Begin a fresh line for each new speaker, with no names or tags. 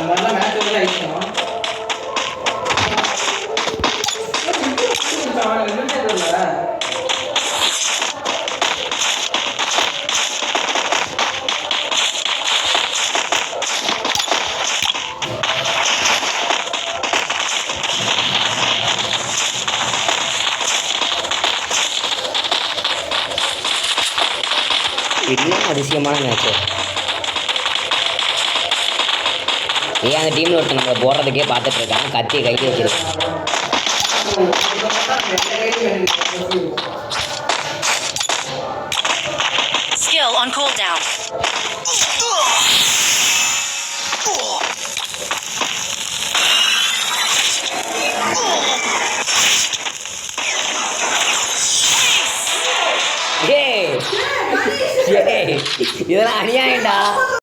நல்லா மேட்ச் வந்து ஆயிடுச்சோம்.
என்ன அதிசயமான மேட்ச்சு. ஏன் அந்த டீமில் ஒருத்தர் நம்மளை போடுறதுக்கே பார்த்துட்டு இருக்கான், கத்தியை கைட்டு வச்சிருக்கான்.
Skill on cooldown.
இதெல்லாம் அநியாயம்டா.